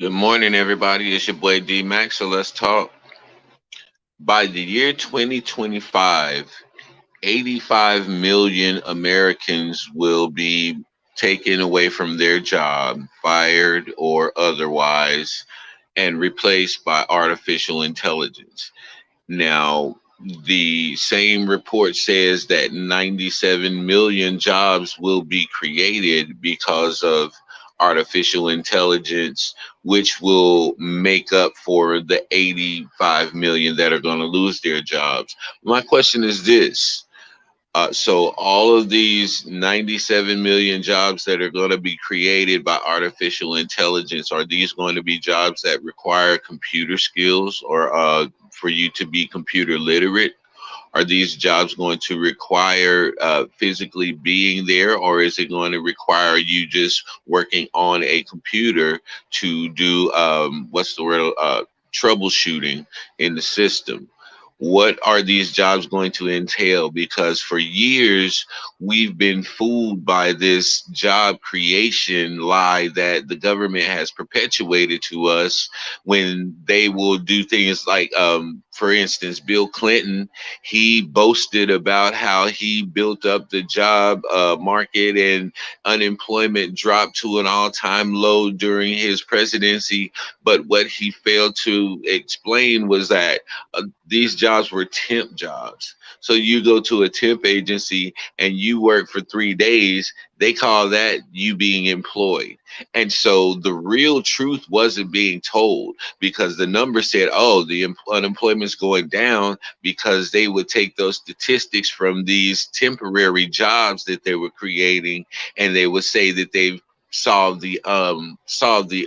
Good morning, everybody. It's your boy D Max. So let's talk. By the year 2025, 85 million Americans will be taken away from their job, fired or otherwise, and replaced by artificial intelligence. Now, the same report says that 97 million jobs will be created because of artificial intelligence, which will make up for the 85 million that are going to lose their jobs. My question is this. So all of these 97 million jobs that are going to be created by artificial intelligence, are these going to be jobs that require computer skills or for you to be computer literate? Are these jobs going to require physically being there, or is it going to require you just working on a computer to do what's the word? Troubleshooting in the system? What are these jobs going to entail? Because for years we've been fooled by this job creation lie that the government has perpetuated to us when they will do things like, for instance, Bill Clinton, he boasted about how he built up the job market and unemployment dropped to an all-time low during his presidency. But what he failed to explain was that these jobs were temp jobs. So you go to a temp agency and you work for 3 days, they call that you being employed. And so the real truth wasn't being told because the number said, oh, the unemployment's going down, because they would take those statistics from these temporary jobs that they were creating and they would say that they've solved the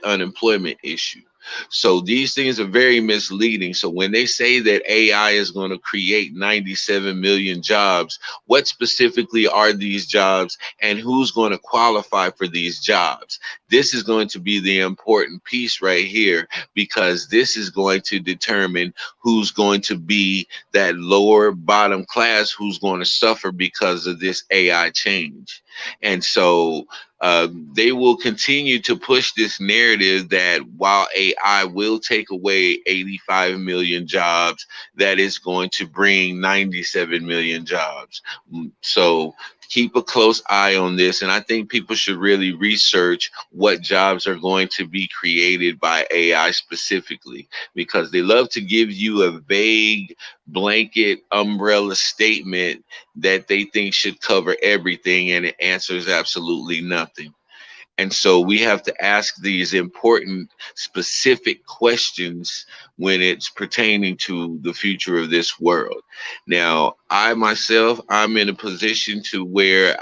unemployment issue. So these things are very misleading. So when they say that AI is going to create 97 million jobs, what specifically are these jobs and who's going to qualify for these jobs? This is going to be the important piece right here, because this is going to determine who's going to be that lower bottom class who's going to suffer because of this AI change. And so they will continue to push this narrative that while AI will take away 85 million jobs, that is going to bring 97 million jobs. So keep a close eye on this. And I think people should really research what jobs are going to be created by AI specifically, because they love to give you a vague blanket umbrella statement that they think should cover everything, and it answers absolutely nothing. And so we have to ask these important, specific questions when it's pertaining to the future of this world. Now, I myself, I'm in a position to where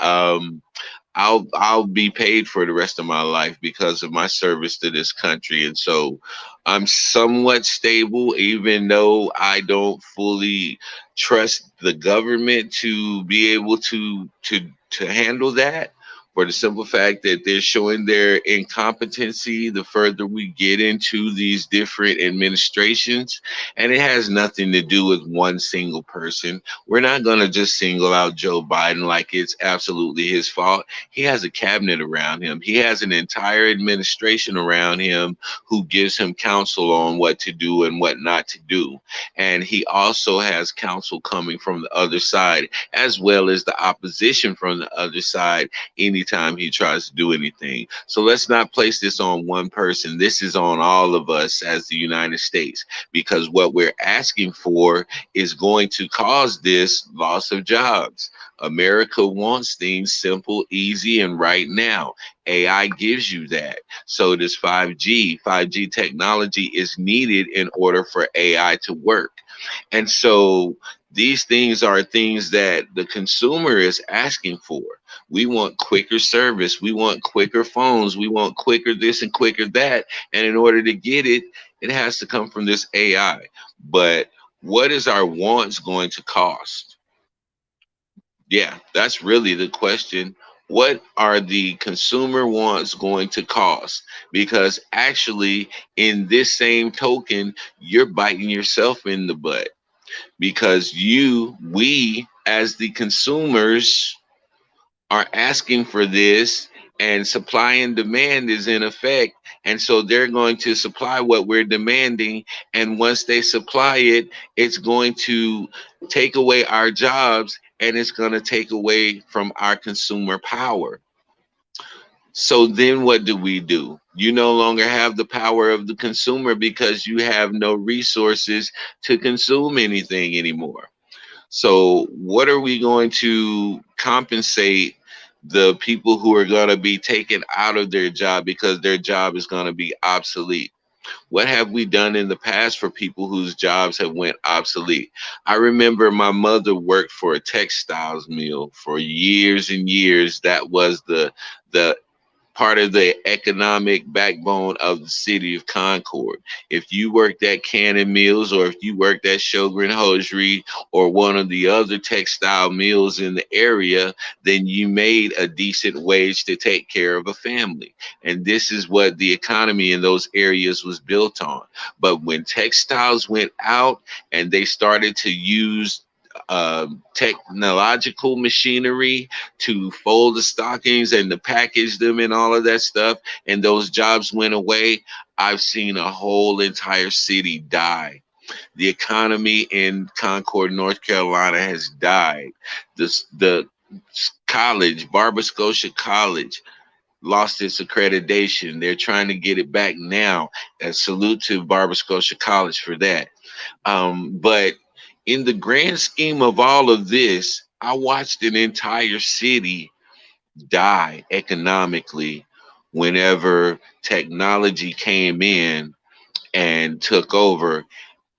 I'll be paid for the rest of my life because of my service to this country, and so I'm somewhat stable, even though I don't fully trust the government to be able to handle that. For the simple fact that they're showing their incompetency the further we get into these different administrations, and it has nothing to do with one single person. We're not going to just single out Joe Biden like it's absolutely his fault. He has a cabinet around him. He has an entire administration around him who gives him counsel on what to do and what not to do. And he also has counsel coming from the other side, as well as the opposition from the other side, anytime he tries to do anything. So let's not place this on one person. This is on all of us as the United States, because what we're asking for is going to cause this loss of jobs. America wants things simple, easy, and right now. AI gives you that. So does 5G. 5G technology is needed in order for AI to work. And so these things are things that the consumer is asking for. We want quicker service. We want quicker phones. We want quicker this and quicker that. And in order to get it, it has to come from this AI. But what is our wants going to cost? Yeah, that's really the question. What are the consumer wants going to cost? Because actually, in this same token, you're biting yourself in the butt, because we, as the consumers, are asking for this, and supply and demand is in effect, and so they're going to supply what we're demanding, and once they supply it, it's going to take away our jobs, and it's going to take away from our consumer power. So then what do? You no longer have the power of the consumer because you have no resources to consume anything anymore. So, what are we going to compensate the people who are going to be taken out of their job because their job is going to be obsolete? What have we done in the past for people whose jobs have went obsolete? I remember my mother worked for a textiles mill for years and years. That was the part of the economic backbone of the city of Concord. If you worked at Cannon Mills, or if you worked at Sjogren Hosiery or one of the other textile mills in the area, then you made a decent wage to take care of a family. And this is what the economy in those areas was built on. But when textiles went out and they started to use technological machinery to fold the stockings and to package them and all of that stuff, and those jobs went away, I've seen a whole entire city die. The economy in Concord, North Carolina has died. The college, Barber Scotia College, lost its accreditation. They're trying to get it back now. A salute to Barber Scotia College for that. But in the grand scheme of all of this, I watched an entire city die economically whenever technology came in and took over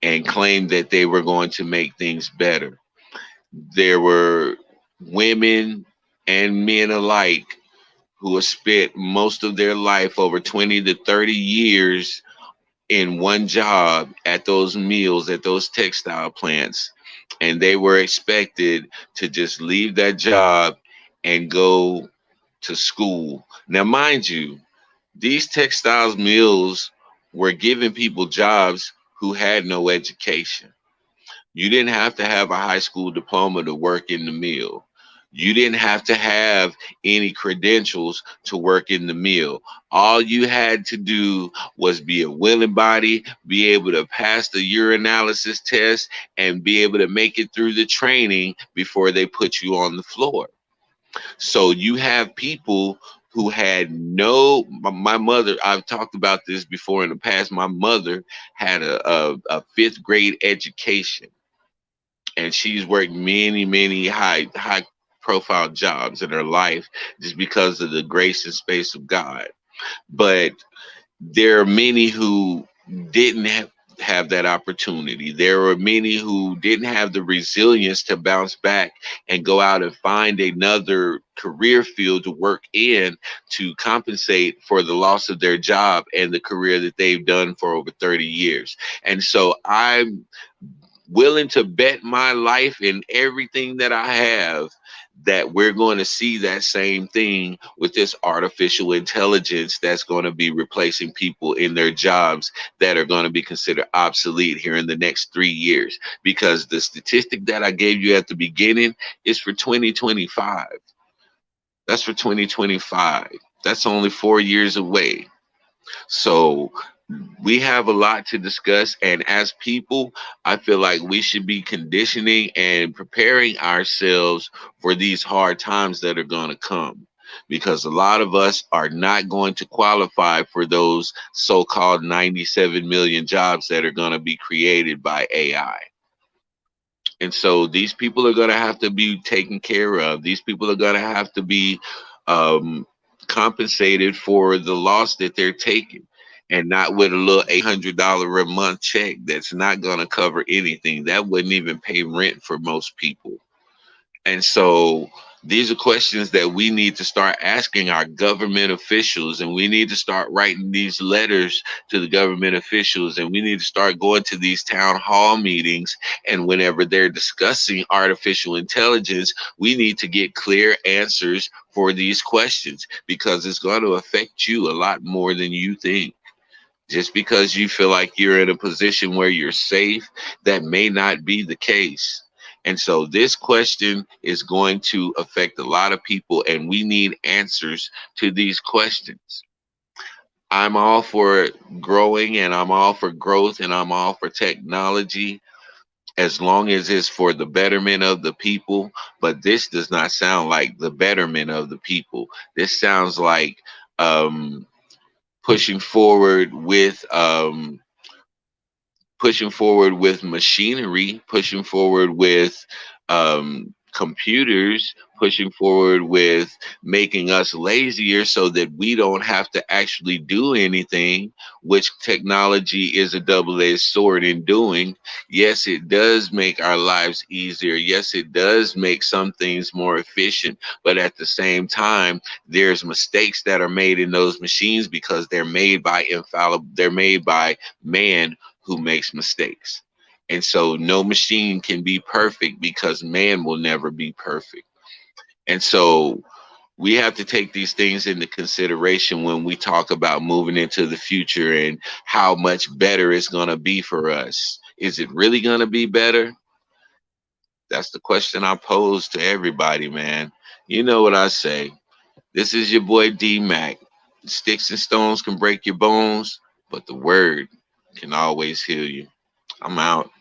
and claimed that they were going to make things better. There were women and men alike who have spent most of their life, over 20 to 30 years, in one job at those mills, at those textile plants, and they were expected to just leave that job and go to school. Now, mind you, these textiles mills were giving people jobs who had no education. You didn't have to have a high school diploma to work in the mill. You didn't have to have any credentials to work in the mill. All you had to do was be a willing body, be able to pass the urinalysis test, and be able to make it through the training before they put you on the floor. So you have people who had no. My mother, I've talked about this before in the past. My mother had a fifth grade education, and she's worked many high profile jobs in her life just because of the grace and space of God. But there are many who didn't have that opportunity. There were many who didn't have the resilience to bounce back and go out and find another career field to work in to compensate for the loss of their job and the career that they've done for over 30 years. And so I'm willing to bet my life and everything that I have that we're going to see that same thing with this artificial intelligence that's going to be replacing people in their jobs that are going to be considered obsolete here in the next 3 years. Because the statistic that I gave you at the beginning is for 2025. That's for 2025. That's only 4 years away. So we have a lot to discuss, and as people, I feel like we should be conditioning and preparing ourselves for these hard times that are going to come, because a lot of us are not going to qualify for those so-called 97 million jobs that are going to be created by AI. And so these people are going to have to be taken care of. These people are going to have to be um, compensated for the loss that they're taking, and not with a little $800 a month check that's not going to cover anything. That wouldn't even pay rent for most people. And so these are questions that we need to start asking our government officials, and we need to start writing these letters to the government officials, and we need to start going to these town hall meetings. And whenever they're discussing artificial intelligence, we need to get clear answers for these questions, because it's going to affect you a lot more than you think. Just because you feel like you're in a position where you're safe, that may not be the case. And so this question is going to affect a lot of people, and we need answers to these questions. I'm all for growing, and I'm all for growth, and I'm all for technology as long as it's for the betterment of the people. But this does not sound like the betterment of the people. This sounds like um, pushing forward with machinery, pushing forward with computers, pushing forward with making us lazier so that we don't have to actually do anything, which technology is a double-edged sword in doing. Yes, it does make our lives easier. Yes, it does make some things more efficient. But at the same time, there's mistakes that are made in those machines because they're made by man who makes mistakes. And so no machine can be perfect because man will never be perfect. And so we have to take these things into consideration when we talk about moving into the future and how much better it's going to be for us. Is it really going to be better? That's the question I pose to everybody, man. You know what I say. This is your boy D Mac. Sticks and stones can break your bones, but the word can always heal you. I'm out.